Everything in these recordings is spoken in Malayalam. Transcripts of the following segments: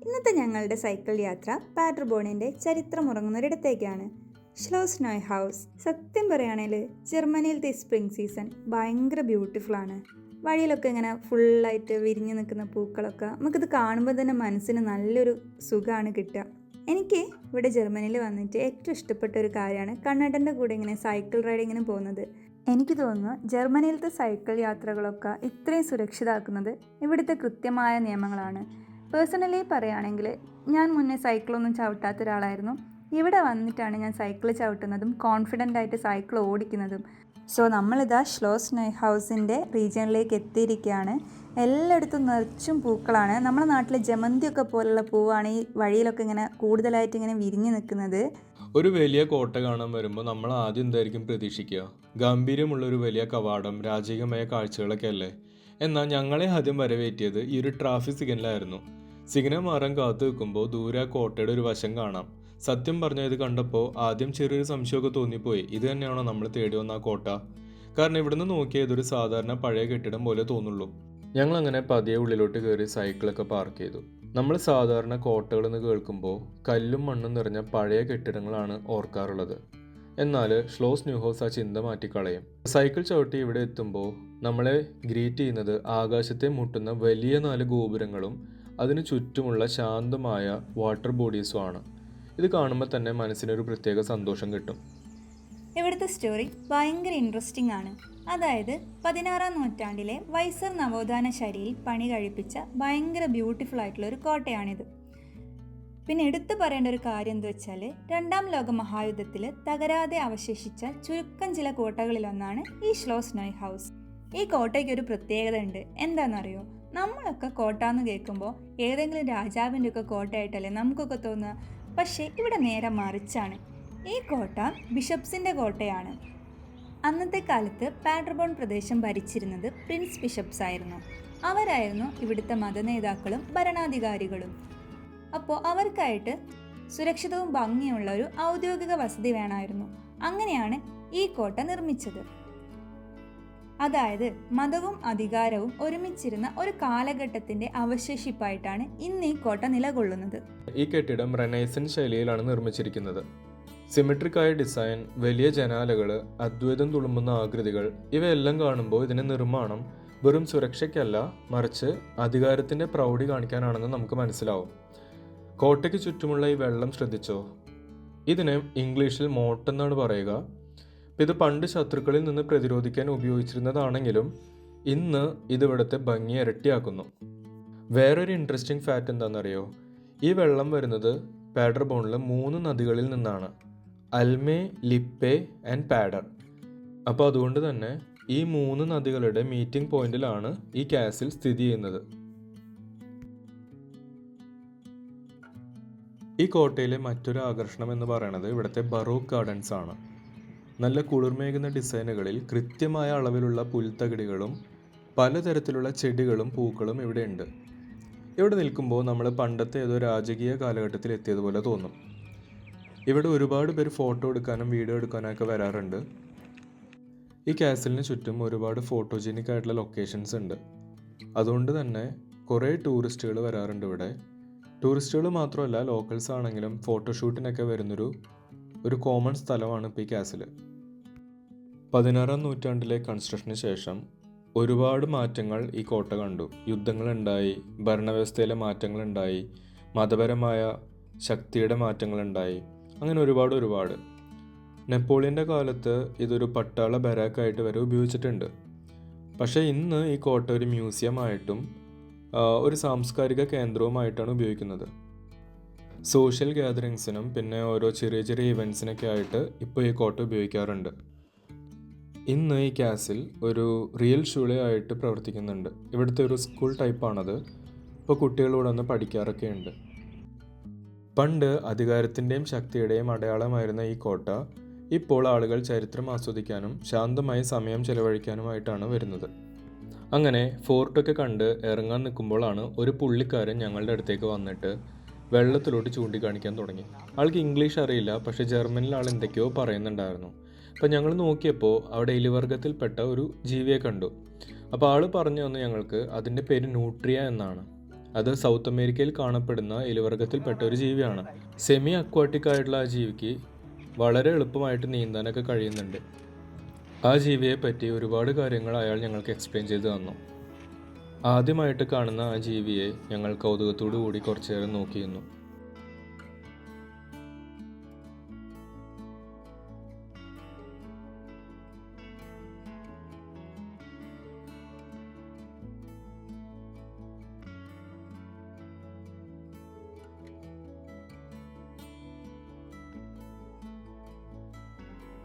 ഇന്നത്തെ ഞങ്ങളുടെ സൈക്കിൾ യാത്ര പാഡർബോണിൻ്റെ ചരിത്രമുറങ്ങുന്നൊരിടത്തേക്കാണ്. ഷ്ലോസ് നോയ് ഹൗസ്. സത്യം പറയുകയാണെങ്കിൽ ജർമ്മനിയിലത്തെ സ്പ്രിംഗ് സീസൺ ഭയങ്കര ബ്യൂട്ടിഫുള്ളാണ്. വഴിയിലൊക്കെ ഇങ്ങനെ ഫുള്ളായിട്ട് വിരിഞ്ഞു നിൽക്കുന്ന പൂക്കളൊക്കെ നമുക്കിത് കാണുമ്പോൾ തന്നെ മനസ്സിന് നല്ലൊരു സുഖമാണ് കിട്ടുക. എനിക്ക് ഇവിടെ ജർമ്മനിയിൽ വന്നിട്ട് ഏറ്റവും ഇഷ്ടപ്പെട്ട ഒരു കാര്യമാണ് കണ്ണേട്ടൻ്റെ കൂടെ ഇങ്ങനെ സൈക്കിൾ റൈഡിങ്ങിന് പോകുന്നത്. എനിക്ക് തോന്നുന്നു ജർമ്മനിയിലത്തെ സൈക്കിൾ യാത്രകളൊക്കെ ഇത്രയും സുരക്ഷിതമാക്കുന്നത് ഇവിടുത്തെ കൃത്യമായ നിയമങ്ങളാണ്. പേഴ്സണലി പറയുകയാണെങ്കിൽ ഞാൻ മുന്നേ സൈക്കിളൊന്നും ചവിട്ടാത്ത ഒരാളായിരുന്നു. ഇവിടെ വന്നിട്ടാണ് ഞാൻ സൈക്കിൾ ചവിട്ടുന്നതും കോൺഫിഡൻ്റ് ആയിട്ട് സൈക്കിൾ ഓടിക്കുന്നതും. സോ നമ്മളിതാ ഷ്ലോസ് നോയ് ഹൗസിൻ്റെ റീജിയനിലേക്ക് എത്തിയിരിക്കുകയാണ്. എല്ലായിടത്തും നിറച്ചും പൂക്കളാണ്. നമ്മുടെ നാട്ടിലെ ജമന്തിയൊക്കെ പോലുള്ള പൂവാണ് ഈ വഴിയിലൊക്കെ ഇങ്ങനെ കൂടുതലായിട്ട് ഇങ്ങനെ വിരിഞ്ഞു നിൽക്കുന്നത്. ഒരു വലിയ കോട്ട കാണാൻ വരുമ്പോൾ നമ്മൾ ആദ്യം എന്തായിരിക്കും പ്രതീക്ഷിക്കുക? ഗാംഭീര്യമുള്ള ഒരു വലിയ കവാടം, രാജകീയമായ കാഴ്ചകളൊക്കെ അല്ലേ? എന്നാൽ ഞങ്ങളെ ആദ്യം വരവേറ്റിയത് ഈ ഒരു ട്രാഫിക് സിഗ്നലായിരുന്നു. സിഗ്നൽ മാറാൻ കാത്തു നിൽക്കുമ്പോൾ ദൂരെ കോട്ടയുടെ ഒരു വശം കാണാം. സത്യം പറഞ്ഞാൽ ഇത് കണ്ടപ്പോൾ ആദ്യം ചെറിയൊരു സംശയമൊക്കെ തോന്നിപ്പോയി. ഇത് തന്നെയാണോ നമ്മൾ തേടി വന്ന ആ കോട്ട? കാരണം ഇവിടുന്ന് നോക്കിയാൽ ഇതൊരു സാധാരണ പഴയ കെട്ടിടം പോലെ തോന്നുള്ളൂ. ഞങ്ങളങ്ങനെ പതിയെ ഉള്ളിലോട്ട് കയറി സൈക്കിളൊക്കെ പാർക്ക് ചെയ്തു. നമ്മൾ സാധാരണ കോട്ടകളെന്ന് കേൾക്കുമ്പോൾ കല്ലും മണ്ണും നിറഞ്ഞ പഴയ കെട്ടിടങ്ങളാണ് ഓർക്കാറുള്ളത്. എന്നാൽ ഷ്ലോസ് ന്യൂ ഹൗസ് ആ ചിന്ത മാറ്റിക്കളയും. സൈക്കിൾ ചവിട്ടി ഇവിടെ എത്തുമ്പോൾ നമ്മളെ ഗ്രീറ്റ് ചെയ്യുന്നത് ആകാശത്തെ മുട്ടുന്ന വലിയ 4 ഗോപുരങ്ങളും അതിനു ചുറ്റുമുള്ള ശാന്തമായ വാട്ടർ ബോഡീസും ആണ്. ഇത് കാണുമ്പോൾ തന്നെ മനസ്സിനൊരു പ്രത്യേക സന്തോഷം കിട്ടും. ഇവിടുത്തെ സ്റ്റോറി ഭയങ്കര ഇൻട്രസ്റ്റിംഗ് ആണ്. അതായത് 16-ാം നൂറ്റാണ്ടിലെ വൈസർ നവോത്ഥാന ശൈലിയിൽ പണി കഴിപ്പിച്ച ഭയങ്കര ബ്യൂട്ടിഫുൾ ആയിട്ടുള്ള ഒരു കോട്ടയാണിത്. പിന്നെ എടുത്തു പറയേണ്ട ഒരു കാര്യം എന്താ വെച്ചാൽ 2ാം ലോക മഹായുദ്ധത്തിൽ തകരാതെ അവശേഷിച്ച ചുരുക്കം ചില കോട്ടകളിലൊന്നാണ് ഈ ഷ്ലോസ് നോയ് ഹൗസ്. ഈ കോട്ടയ്ക്ക് ഒരു പ്രത്യേകത ഉണ്ട്. എന്താണെന്നറിയോ? നമ്മളൊക്കെ കോട്ട എന്ന് കേൾക്കുമ്പോൾ ഏതെങ്കിലും രാജാവിൻ്റെ ഒക്കെ കോട്ടയായിട്ടല്ലേ നമുക്കൊക്കെ തോന്നുക. പക്ഷേ ഇവിടെ നേരെ മറിച്ചാണ്. ഈ കോട്ട ബിഷപ്സിൻ്റെ കോട്ടയാണ്. അന്നത്തെ കാലത്ത് പാഡർബോൺ പ്രദേശം ഭരിച്ചിരുന്നത് പ്രിൻസ് ബിഷപ്സ് ആയിരുന്നു. അവരായിരുന്നു ഇവിടുത്തെ മതനേതാക്കളും ഭരണാധികാരികളും. അപ്പോൾ അവർക്കായിട്ട് സുരക്ഷിതവും ഭംഗിയുള്ള ഒരു ഔദ്യോഗിക വസതി വേണമായിരുന്നു. അങ്ങനെയാണ് ഈ കോട്ട നിർമ്മിച്ചത്. അതായത് മതവും അധികാരവും ഒരുമിച്ചിരുന്ന ഒരു കാലഘട്ടത്തിന്റെ അവശേഷിപ്പായിട്ടാണ് ഇന്ന് ഈ കോട്ട നിലകൊള്ളുന്നത്. ഈ കെട്ടിടം റെനൈസൻസ് ശൈലിയിലാണ് നിർമ്മിച്ചിരിക്കുന്നത്. സിമെട്രിക്കായ ഡിസൈൻ, വലിയ ജനാലകൾ, അദ്വൈതം തുളുമ്പുന്ന ആകൃതികൾ, ഇവയെല്ലാം കാണുമ്പോൾ ഇതിന്റെ നിർമ്മാണം വെറും സുരക്ഷയ്ക്കല്ല, മറിച്ച് അധികാരത്തിന്റെ പ്രൗഢി കാണിക്കാനാണെന്ന് നമുക്ക് മനസ്സിലാവും. കോട്ടയ്ക്ക് ചുറ്റുമുള്ള ഈ വെള്ളം ശ്രദ്ധിച്ചോ? ഇതിനെ ഇംഗ്ലീഷിൽ മോട്ട് എന്നാണ് പറയുക. ഇത് പണ്ട് ശത്രുക്കളിൽ നിന്ന് പ്രതിരോധിക്കാൻ ഉപയോഗിച്ചിരുന്നതാണെങ്കിലും ഇന്ന് ഇതിവിടുത്തെ ഭംഗി ഇരട്ടിയാക്കുന്നു. വേറൊരു ഇൻട്രസ്റ്റിംഗ് ഫാക്റ്റ് എന്താണെന്നറിയോ? ഈ വെള്ളം വരുന്നത് പാഡർബോണിലെ 3 നദികളിൽ നിന്നാണ്: അൽമേ, ലിപ്പേ ആൻഡ് പാഡർ. അപ്പോൾ അതുകൊണ്ട് തന്നെ ഈ 3 നദികളുടെ മീറ്റിംഗ് പോയിന്റിലാണ് ഈ കാസിൽ സ്ഥിതി ചെയ്യുന്നത്. ഈ കോട്ടയിലെ മറ്റൊരു ആകർഷണം എന്ന് പറയുന്നത് ഇവിടുത്തെ ബറോക്ക് ഗാർഡൻസ് ആണ്. നല്ല കുളിർമേകുന്ന ഡിസൈനുകളിൽ കൃത്യമായ അളവിലുള്ള പുൽത്തകിടികളും പലതരത്തിലുള്ള ചെടികളും പൂക്കളും ഇവിടെ ഉണ്ട്. ഇവിടെ നിൽക്കുമ്പോൾ നമ്മൾ പണ്ടത്തെ ഏതോ രാജകീയ കാലഘട്ടത്തിൽ എത്തിയതുപോലെ തോന്നും. ഇവിടെ ഒരുപാട് പേര് ഫോട്ടോ എടുക്കാനും വീഡിയോ എടുക്കാനൊക്കെ വരാറുണ്ട്. ഈ കാസിലിന് ചുറ്റും ഒരുപാട് ഫോട്ടോജനിക് ആയിട്ടുള്ള ലൊക്കേഷൻസ് ഉണ്ട്. അതുകൊണ്ട് തന്നെ കുറേ ടൂറിസ്റ്റുകൾ വരാറുണ്ട് ഇവിടെ. ടൂറിസ്റ്റുകൾ മാത്രമല്ല, ലോക്കൽസ് ആണെങ്കിലും ഫോട്ടോഷൂട്ടിനൊക്കെ വരുന്നൊരു കോമൺ സ്ഥലമാണ് ഇപ്പോൾ ഈ കാസിൽ. 16-ാം നൂറ്റാണ്ടിലെ കൺസ്ട്രക്ഷന് ശേഷം ഒരുപാട് മാറ്റങ്ങൾ ഈ കോട്ട കണ്ടു. യുദ്ധങ്ങളുണ്ടായി, ഭരണവ്യവസ്ഥയിലെ മാറ്റങ്ങളുണ്ടായി, മതപരമായ ശക്തിയുടെ മാറ്റങ്ങളുണ്ടായി, അങ്ങനെ ഒരുപാട്. നെപ്പോളിയൻ്റെ കാലത്ത് ഇതൊരു പട്ടാള ബരാക്കായിട്ട് വരെ ഉപയോഗിച്ചിട്ടുണ്ട്. പക്ഷേ ഇന്ന് ഈ കോട്ട ഒരു മ്യൂസിയമായിട്ടും ഒരു സാംസ്കാരിക കേന്ദ്രവുമായിട്ടാണ് ഉപയോഗിക്കുന്നത്. സോഷ്യൽ ഗ്യാതറിങ്സിനും പിന്നെ ഓരോ ചെറിയ ഇവൻറ്റ്സിനൊക്കെ ആയിട്ട് ഇപ്പോൾ ഈ കോട്ട ഉപയോഗിക്കാറുണ്ട്. ഇന്ന് ഈ കാസിൽ ഒരു റിയൽ ഷൂളെ ആയിട്ട് പ്രവർത്തിക്കുന്നുണ്ട്. ഇവിടുത്തെ ഒരു സ്കൂൾ ടൈപ്പാണത്. ഇപ്പോൾ കുട്ടികളോട് വന്ന് പഠിക്കാറൊക്കെ ഉണ്ട്. പണ്ട് അധികാരത്തിൻ്റെയും ശക്തിയുടെയും അടയാളമായിരുന്ന ഈ കോട്ട ഇപ്പോൾ ആളുകൾ ചരിത്രം ആസ്വദിക്കാനും ശാന്തമായി സമയം ചെലവഴിക്കാനുമായിട്ടാണ് വരുന്നത്. അങ്ങനെ ഫോർട്ടൊക്കെ കണ്ട് ഇറങ്ങാൻ നിൽക്കുമ്പോഴാണ് ഒരു പുള്ളിക്കാരൻ ഞങ്ങളുടെ അടുത്തേക്ക് വന്നിട്ട് വെള്ളത്തിലോട്ട് ചൂണ്ടിക്കാണിക്കാൻ തുടങ്ങി. ആൾക്ക് ഇംഗ്ലീഷ് അറിയില്ല, പക്ഷേ ജർമ്മനിൽ ആൾ എന്തൊക്കെയോ പറയുന്നുണ്ടായിരുന്നു. അപ്പോൾ ഞങ്ങൾ നോക്കിയപ്പോൾ അവിടെ എലിവർഗത്തിൽപ്പെട്ട ഒരു ജീവിയെ കണ്ടു. അപ്പോൾ ആൾ പറഞ്ഞു തന്നു ഞങ്ങൾക്ക് അതിൻ്റെ പേര് ന്യൂട്രിയ എന്നാണ്. അത് സൗത്ത് അമേരിക്കയിൽ കാണപ്പെടുന്ന എലിവർഗത്തിൽപ്പെട്ട ഒരു ജീവിയാണ്. സെമി അക്വാട്ടിക് ആയിട്ടുള്ള ആ ജീവിക്ക് വളരെ എളുപ്പമായിട്ട് നീന്താനൊക്കെ കഴിയുന്നുണ്ട്. ആ ജീവിയെ പറ്റി ഒരുപാട് കാര്യങ്ങൾ അയാൾ ഞങ്ങൾക്ക് എക്സ്പ്ലെയിൻ ചെയ്ത് തന്നു. ആദ്യമായിട്ട് കാണുന്ന ആ ജീവിയെ ഞങ്ങൾ കൗതുകത്തോടു കൂടി കുറച്ചു നേരം നോക്കിയിരുന്നു.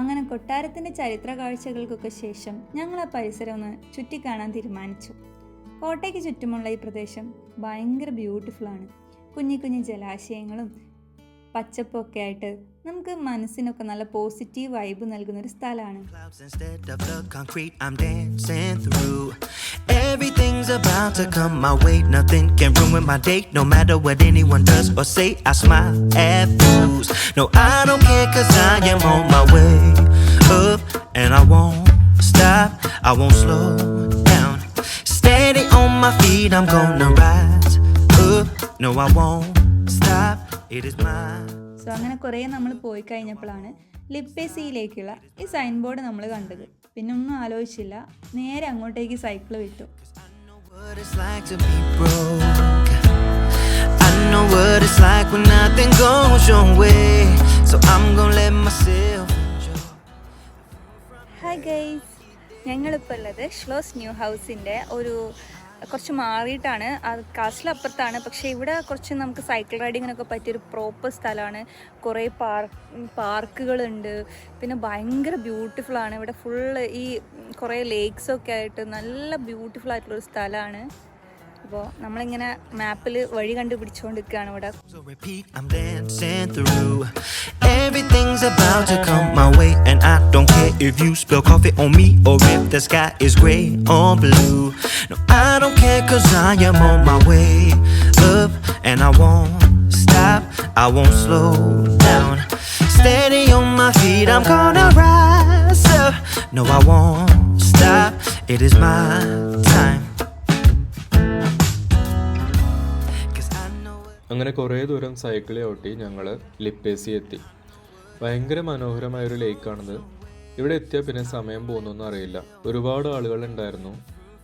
അങ്ങനെ കൊട്ടാരത്തിൻ്റെ ചരിത്ര കാഴ്ചകൾക്കൊക്കെ ശേഷം ഞങ്ങൾ ആ പരിസരം ഒന്ന് ചുറ്റിക്കാണാൻ തീരുമാനിച്ചു. കോട്ടയ്ക്ക് ചുറ്റുമുള്ള ഈ പ്രദേശം ഭയങ്കര ബ്യൂട്ടിഫുള്ളാണ്. കുഞ്ഞു കുഞ്ഞു ജലാശയങ്ങളും പച്ചപ്പൊക്കെ ആയിട്ട് നമുക്ക് മനസ്സിനൊക്കെ നല്ല പോസിറ്റീവ് വൈബ് നൽകുന്ന ഒരു സ്ഥലമാണ്. Everything's about to come my way. Nothing can ruin my day. No matter what anyone does or say, I smile at fools. No, I don't care 'cause I am on my way up. And I won't stop, I won't slow down. Steady on my feet, I'm gonna rise up. No, I won't stop, it is mine. So അങ്ങനെ കുറേ നമ്മൾ പോയി കഴിഞ്ഞപ്പോഴാണ് ലിപ്പേസിയിലേക്കുള്ള ഈ സൈൻ ബോർഡ് നമ്മൾ കണ്ടത്. പിന്നെ ഒന്നും ആലോചിച്ചില്ല, നേരെ അങ്ങോട്ടേക്ക് സൈക്കിൾ വിട്ടു. What it's like to be broke. I know what it's like when nothing goes your way. So I'm gonna let myself enjoy. Hi guys, ഞങ്ങളിപ്പോൾ ഉള്ളത് ഷ്ലോസ് ന്യൂ ഹൗസിൻ്റെ കുറച്ച് മാറിയിട്ടാണ്. അത് കാസിലപ്പുറത്താണ്. പക്ഷേ ഇവിടെ കുറച്ച് നമുക്ക് സൈക്കിൾ റൈഡിങ്ങിനൊക്കെ പറ്റിയൊരു പ്രോപ്പർ സ്ഥലമാണ്. കുറേ പാർക്കുകളുണ്ട്. പിന്നെ ഭയങ്കര ബ്യൂട്ടിഫുള്ളാണ്. ഇവിടെ ഫുള്ള് ഈ കുറേ ലേക്സൊക്കെ ആയിട്ട് നല്ല ബ്യൂട്ടിഫുൾ ആയിട്ടുള്ളൊരു സ്ഥലമാണ്. അപ്പോൾ നമ്മളിങ്ങനെ മാപ്പിൽ വഴി കണ്ടുപിടിച്ചുകൊണ്ടിരിക്കുകയാണ് ഇവിടെ. So repeat, I'm dancing through. Everything's about to come my way. And I don't care if you spill coffee on me or if the sky is gray or blue. No, I don't care 'cause I am on my way up. And I won't stop, I won't slow down. Steady on my feet, I'm gonna rise up. No, I won't stop, it is my time. അങ്ങനെ കുറേ ദൂരം സൈക്കിൾ ഓട്ടി ഞങ്ങൾ ലിപ്പേസി എത്തി. ഭയങ്കര മനോഹരമായൊരു ലേക്കാണിത്. ഇവിടെ എത്തിയാൽ പിന്നെ സമയം പോകുന്നൊന്നും അറിയില്ല. ഒരുപാട് ആളുകൾ ഉണ്ടായിരുന്നു.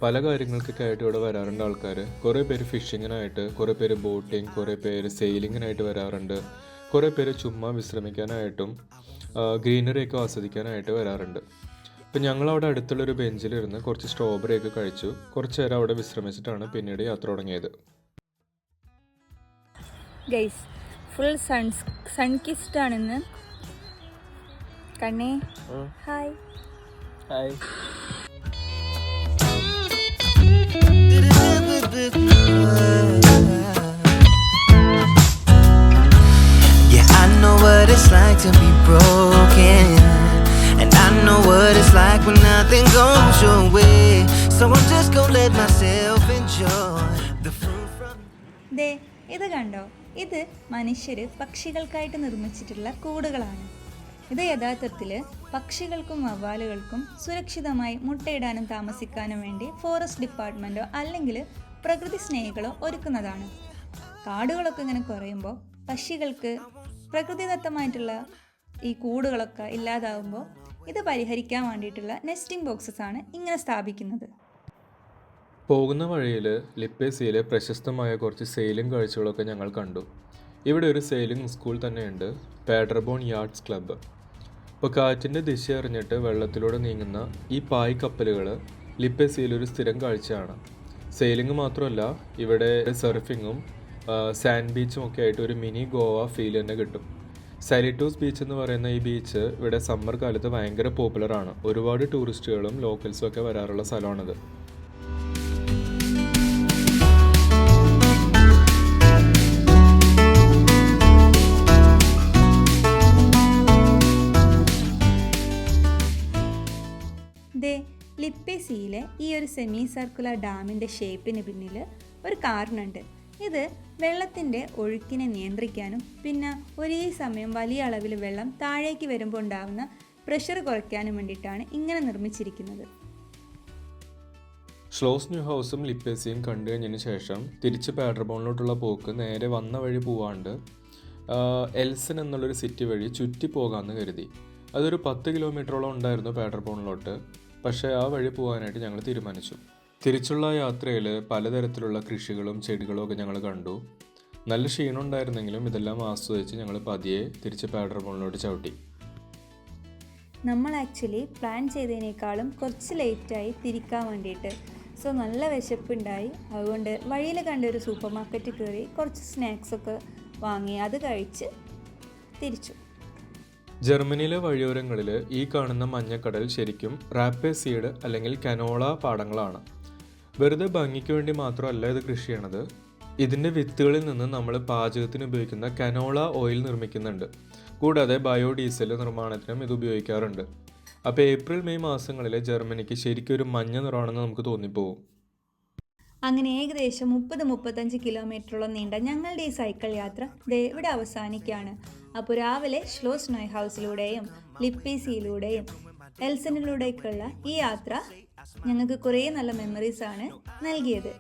പല കാര്യങ്ങൾക്കൊക്കെ ആയിട്ട് ഇവിടെ വരാറുണ്ട് ആൾക്കാർ. കുറേ പേര് ഫിഷിങ്ങിനായിട്ട്, കുറേ പേര് ബോട്ടിങ്, കുറേ പേര് സെയിലിങ്ങിനായിട്ട് വരാറുണ്ട്. കുറേ പേര് ചുമ്മാ വിശ്രമിക്കാനായിട്ടും ഗ്രീനറിയൊക്കെ ആസ്വദിക്കാനായിട്ട് വരാറുണ്ട്. അപ്പം ഞങ്ങളവിടെ അടുത്തുള്ളൊരു ബെഞ്ചിലിരുന്ന് കുറച്ച് സ്ട്രോബെറിയൊക്കെ കഴിച്ചു. കുറച്ച് നേരം അവിടെ വിശ്രമിച്ചിട്ടാണ് പിന്നീട് യാത്ര തുടങ്ങിയത്. ഗൈസ്, ഫുൾ സൺ കിസ്ഡ് ആണെന്ന്. കണ്ണേ hi. Hi. Yeah, I know what it's like to be broken. And I know what it's like when nothing goes your way. So I'm just gonna let myself enjoy the fruit from. ദേ ഇത് കണ്ടോ, ഇത് മനുഷ്യർ പക്ഷികൾക്കായിട്ട് നിർമ്മിച്ചിട്ടുള്ള കൂടുകളാണ്. ഇത് യഥാർത്ഥത്തിൽ പക്ഷികൾക്കും വവ്വാലുകൾക്കും സുരക്ഷിതമായി മുട്ടയിടാനും താമസിക്കാനും വേണ്ടി ഫോറസ്റ്റ് ഡിപ്പാർട്ട്മെൻറ്റോ അല്ലെങ്കിൽ പ്രകൃതി സ്നേഹികളോ ഒരുക്കുന്നതാണ്. കാടുകളൊക്കെ ഇങ്ങനെ കുറയുമ്പോൾ പക്ഷികൾക്ക് പ്രകൃതിദത്തമായിട്ടുള്ള ഈ കൂടുകളൊക്കെ ഇല്ലാതാവുമ്പോൾ ഇത് പരിഹരിക്കാൻ വേണ്ടിയിട്ടുള്ള നെസ്റ്റിംഗ് ബോക്സസ് ആണ് ഇങ്ങനെ സ്ഥാപിക്കുന്നത്. പോകുന്ന വഴിയിൽ ലിപ്പേസിയിലെ പ്രശസ്തമായ കുറച്ച് സെയിലിംഗ് കാഴ്ചകളൊക്കെ ഞങ്ങൾ കണ്ടു. ഇവിടെ ഒരു സെയിലിംഗ് സ്കൂൾ തന്നെയുണ്ട്, പാഡർബോൺ യാട്ട്സ് ക്ലബ്ബ്. ഇപ്പോൾ കാറ്റിൻ്റെ ദിശ അറിഞ്ഞിട്ട് വെള്ളത്തിലൂടെ നീങ്ങുന്ന ഈ പായ് കപ്പലുകൾ ലിപ്പേസിയിലൊരു സ്ഥിരം കാഴ്ചയാണ്. സെയിലിംഗ് മാത്രമല്ല, ഇവിടെ സർഫിങ്ങും സാൻഡ് ബീച്ചും ഒക്കെ ആയിട്ട് ഒരു മിനി ഗോവ ഫീൽ തന്നെ കിട്ടും. സാലിറ്റോസ് ബീച്ച് എന്ന് പറയുന്ന ഈ ബീച്ച് ഇവിടെ സമ്മർ കാലത്ത് ഭയങ്കര പോപ്പുലറാണ്. ഒരുപാട് ടൂറിസ്റ്റുകളും ലോക്കൽസും ഒക്കെ വരാറുള്ള സ്ഥലമാണിത്. ലിപ്പേസിയിലെ ഈ ഒരു സെമി സർക്കുലർ ഡാമിൻ്റെ ഷേപ്പിന് പിന്നിൽ ഒരു കാരണമുണ്ട്. ഇത് വെള്ളത്തിൻ്റെ ഒഴുക്കിനെ നിയന്ത്രിക്കാനും പിന്നെ ഒരേ സമയം വലിയ അളവിൽ വെള്ളം താഴേക്ക് വരുമ്പോൾ ഉണ്ടാകുന്ന പ്രഷർ കുറയ്ക്കാനും വേണ്ടിയിട്ടാണ് ഇങ്ങനെ നിർമ്മിച്ചിരിക്കുന്നത്. ഷ്ലോസ് ന്യൂ ഹൗസും ലിപ്പേസിയും കണ്ടു കഴിഞ്ഞതിന് ശേഷം തിരിച്ച് പാഡർബോണിലോട്ടുള്ള പോക്ക് നേരെ വന്ന വഴി പോവാണ്ട് എൽസൺ എന്നുള്ളൊരു സിറ്റി വഴി ചുറ്റി പോകാമെന്ന് കരുതി. അതൊരു 10 കിലോമീറ്ററോളം ഉണ്ടായിരുന്നു പാഡർബോണിലോട്ട്. പക്ഷേ ആ വഴി പോകാനായിട്ട് ഞങ്ങൾ തീരുമാനിച്ചു. തിരിച്ചുള്ള യാത്രയിൽ പലതരത്തിലുള്ള കൃഷികളും ചെടികളും ഒക്കെ ഞങ്ങൾ കണ്ടു. നല്ല ക്ഷീണം ഉണ്ടായിരുന്നെങ്കിലും ഇതെല്ലാം ആസ്വദിച്ച് ഞങ്ങൾ പതിയെ തിരിച്ച് പാഡർബോണിലോട്ട് ചവിട്ടി. നമ്മൾ ആക്ച്വലി പ്ലാൻ ചെയ്തതിനേക്കാളും കുറച്ച് ലേറ്റായി തിരിക്കാൻ വേണ്ടിയിട്ട്. സോ നല്ല വിശപ്പുണ്ടായി. അതുകൊണ്ട് വഴിയിൽ കണ്ട ഒരു സൂപ്പർ മാർക്കറ്റിൽ കയറി കുറച്ച് സ്നാക്സൊക്കെ വാങ്ങി അത് കഴിച്ച് തിരിച്ചു. ജർമ്മനിയിലെ വഴിയോരങ്ങളിൽ ഈ കാണുന്ന മഞ്ഞക്കടൽ ശരിക്കും റാപ്പേ സീഡ് അല്ലെങ്കിൽ കനോള പാടങ്ങളാണ്. വെറുതെ ഭംഗിക്ക് വേണ്ടി മാത്രമല്ല ഇത് കൃഷി ചെയ്യണത്. ഇതിൻ്റെ വിത്തുകളിൽ നിന്ന് നമ്മൾ പാചകത്തിന് ഉപയോഗിക്കുന്ന കനോള ഓയിൽ നിർമ്മിക്കുന്നുണ്ട്. കൂടാതെ ബയോഡീസൽ നിർമ്മാണത്തിനും ഇത് ഉപയോഗിക്കാറുണ്ട്. അപ്പോൾ ഏപ്രിൽ മെയ് മാസങ്ങളിൽ ജർമ്മനിക്ക് ശരിക്കും ഒരു മഞ്ഞ നിറമാണെന്ന് നമുക്ക് തോന്നിപ്പോവും. അങ്ങനെ ഏകദേശം 30-35 കിലോമീറ്ററോളം നീണ്ട ഞങ്ങളുടെ ഈ സൈക്കിൾ യാത്ര ഇവിടെ അവസാനിക്കുകയാണ്. അപ്പോൾ രാവിലെ ഷ്ലോസ് ന്യൂ ഹൗസിലൂടെയും ലിപ്പേസിയിലൂടെയും എൽസണിലൂടെയൊക്കെയുള്ള ഈ യാത്ര ഞങ്ങൾക്ക് കുറേ നല്ല മെമ്മറീസാണ് നൽകിയത്.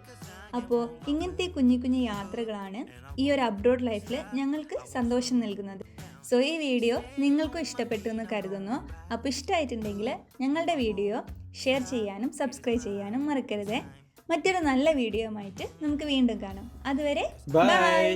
അപ്പോൾ ഇങ്ങനത്തെ കുഞ്ഞു കുഞ്ഞു യാത്രകളാണ് ഈ ഒരു അബ്രോഡ് ലൈഫിൽ ഞങ്ങൾക്ക് സന്തോഷം നൽകുന്നത്. സോ ഈ വീഡിയോ നിങ്ങൾക്കും ഇഷ്ടപ്പെട്ടു എന്ന് കരുതുന്നു. അപ്പോൾ ഇഷ്ടമായിട്ടുണ്ടെങ്കിൽ ഞങ്ങളുടെ വീഡിയോ ഷെയർ ചെയ്യാനും സബ്സ്ക്രൈബ് ചെയ്യാനും മറക്കരുത്. മറ്റൊരു നല്ല വീഡിയോ ആയിട്ട് നമുക്ക് വീണ്ടും കാണാം. അതുവരെ ബൈ.